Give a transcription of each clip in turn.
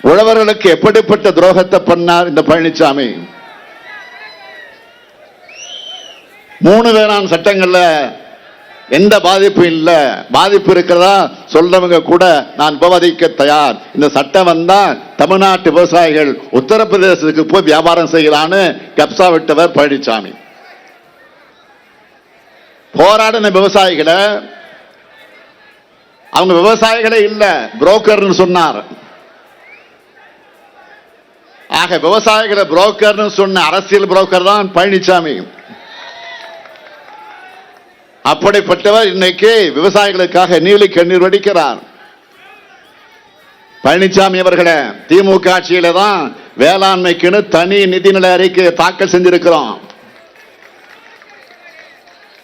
உழவர்களுக்கு எப்படிப்பட்ட துரோகத்தை பண்ணார் இந்த பழனிசாமி? 3 வேளாண் சட்டங்கள்ல எந்த பாதிப்பு இல்ல, பாதிப்பு இருக்கிறதா சொல்றவங்க கூட நான் விவாதிக்க தயார். இந்த சட்டம் வந்தா தமிழ்நாட்டு விவசாயிகள் உத்தரப்பிரதேசத்துக்கு போய் வியாபாரம் செய்யலான்னு கப்சா விட்டவர் பழனிசாமி. போராடின விவசாயிகளை அவங்க விவசாயிகளே இல்ல, புரோக்கர்னு சொன்னார். ஆக விவசாயிகளை புரோக்கர்னு சொன்ன அரசியல் புரோக்கர் தான் பழனிசாமி. அப்படிப்பட்டவர் இன்னைக்கு விவசாயிகளுக்காக நீலி கண்ணீர் வடிக்கிறார். பழனிசாமி அவர்களே, திமுக ஆட்சியில தான் வேளாண்மைக்குன்னு தனி நிதிநிலை அறிக்கை தாக்கல் செஞ்சிருக்கிறோம்.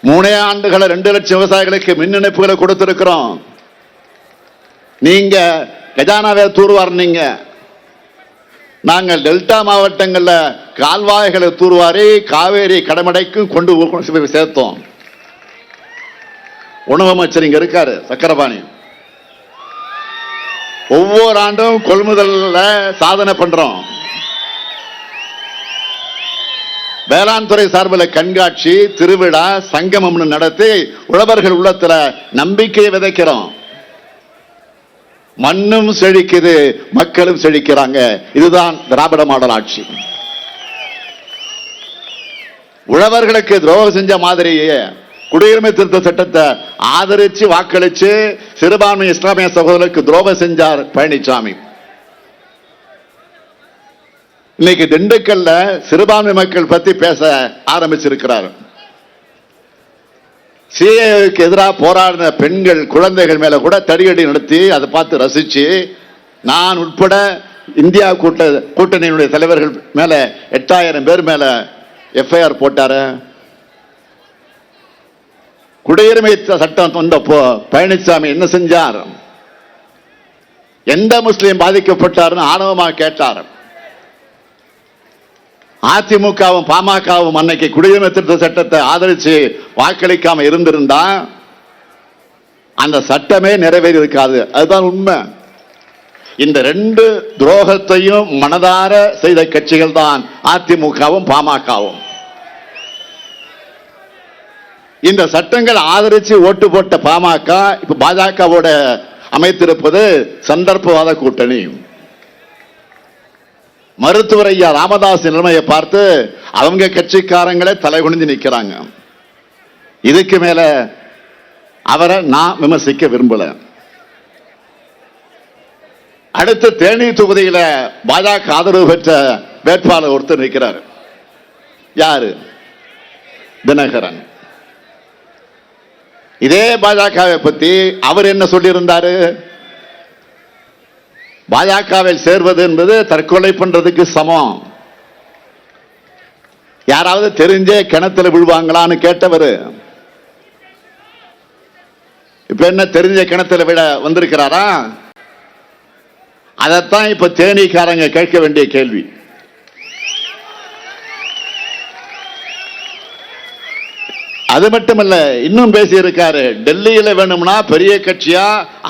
3 ஆண்டுகளை 2 லட்சம் விவசாயிகளுக்கு மின் இணைப்புகளை கொடுத்திருக்கிறோம். நீங்க கஜானாவை தூர்வாரினீங்க, நாங்கள் டெல்டா மாவட்டங்கள்ல கால்வாய்களை தூர்வாரி காவேரி கடமடைக்கும் கொண்டு சேர்த்தோம். உணவு அமைச்சர் இங்க இருக்காரு சக்கரபாணி. ஒவ்வொரு ஆண்டும் கொள்முதல்ல சாதனை பண்றோம். வேளாண் துறை சார்பில் கண்காட்சி, திருவிழா, சங்கமம் நடத்தி உழவர்கள் உள்ளத்துல நம்பிக்கையை விதைக்கிறோம். மண்ணும் செழிக்குது, மக்களும் செழிக்கிறாங்க. இதுதான் திராவிட மாடல் ஆட்சி. உழவர்களுக்கு துரோகம் செஞ்ச மாதிரியே குடியுரிமை திருத்த சட்டத்தை ஆதரிச்சு வாக்களிச்சு சிறுபான்மை இஸ்லாமிய சகோதரருக்கு துரோகம் செஞ்சார் பழனிசாமி. இன்னைக்கு திண்டுக்கல்ல சிறுபான்மை மக்கள் பத்தி பேச ஆரம்பிச்சிருக்கிறார். சிஏக்கு எதிராக போராடின பெண்கள் குழந்தைகள் மேல கூட தடியடி நடத்தி அதை பார்த்து ரசிச்சு நான் உட்பட இந்தியா கூட்டணியினுடைய தலைவர்கள் மேல 8000 பேர் மேல எஃப்ஐஆர் போட்டாரு. குடியுரிமை சட்டம் வந்தப்போ பழனிசாமி என்ன செஞ்சார்? எந்த முஸ்லீம் பாதிக்கப்பட்டார்னு ஆணவமாக கேட்டார். அதிமுகவும் பாமகவும் அன்னைக்கு குடியுரிமை திருத்த சட்டத்தை ஆதரிச்சு வாக்களிக்காம இருந்திருந்தா அந்த சட்டமே நிறைவேறி இருக்காது. அதுதான் உண்மை. இந்த 2 துரோகத்தையும் மனதார செய்த கட்சிகள் தான் அதிமுகவும் பாமகவும். இந்த சட்டங்கள் ஆதரிச்சு ஓட்டு போட்ட பாமக இப்ப பாஜகவோட அமைத்திருப்பது சந்தர்ப்பவாத கூட்டணி. மருத்துவர் ஐயா ராமதாஸ் நிலைமையை பார்த்து அவங்க கட்சிக்காரங்களே தலைகுனிஞ்சு நிற்கிறாங்க. இதுக்கு மேல அவரை நான் விமர்சிக்க விரும்பல. அடுத்த தேனி தொகுதியில பாஜக ஆதரவு பெற்ற வேட்பாளர் ஒருத்தர் நிற்கிறார். யாரு? தினகரன். இதே பாஜகவை பத்தி அவர் என்ன சொல்லியிருந்தாரு? பாஜகவில் சேர்வது என்பது தற்கொலை பண்றதுக்கு சமம். யாராவது தெரிஞ்சே கிணத்துல விழுவாங்களான்னு கேட்டவர் இப்ப என்ன தெரிஞ்ச கிணத்துல விட வந்திருக்கிறாரா? அதைத்தான் இப்ப தேனிக்காரங்க கேட்க வேண்டிய கேள்வி. அது மட்டுமல்ல, இன்னும் பேசி இருக்காரு. டெல்லியில வேணும்னா பெரிய கட்சியா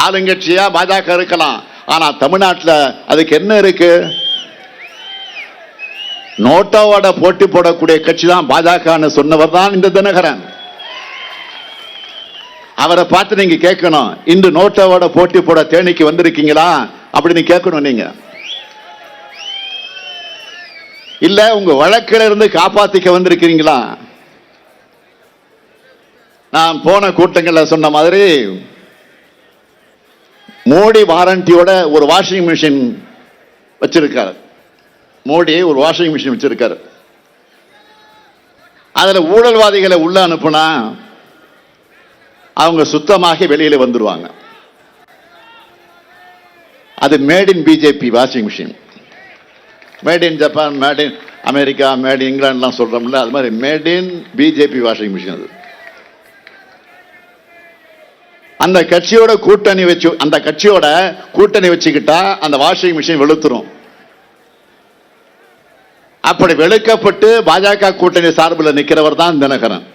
ஆளுங்கட்சியா பாஜக இருக்கலாம், ஆனா தமிழ்நாட்டில் அதுக்கு என்ன இருக்கு? நோட்டாவோட போட்டி போடக்கூடிய கட்சி தான் பாஜக சொன்னவர் தான் இந்த தினகரன். அவரை பார்த்து நீங்க கேட்கணும், இன்று நோட்டாவோட போட்டி போட தேனிக்கு வந்திருக்கீங்களா அப்படின்னு கேட்கணும். நீங்க இல்ல உங்க வழக்கில இருந்து காப்பாத்திக்க வந்திருக்கிறீங்களா? நான் போன கூட்டங்கள்ல சொன்ன மாதிரி மோடி வாரண்டியோட ஒரு வாஷிங் மிஷின் வச்சிருக்காரு. மோடி ஒரு வாஷிங் மிஷின் வச்சிருக்காரு. அதுல ஊழல்வாதிகளை உள்ள அனுப்புனா அவங்க சுத்தமாகி வெளியில வந்துருவாங்க. அது made in BJP washing machine. Made in Japan, made in America, made in இங்கிலாந்துலாம் சொல்றோம்ல, அது மாதிரி made in BJP washing machine. அது அந்த கட்சியோட கூட்டணி வச்சுக்கிட்டா அந்த வாஷிங் மிஷின் வெளுத்துரும். அப்படி வெளுக்கப்பட்டு பாஜக கூட்டணி சார்பில் நிற்கிறவர் தான் தினகரன்.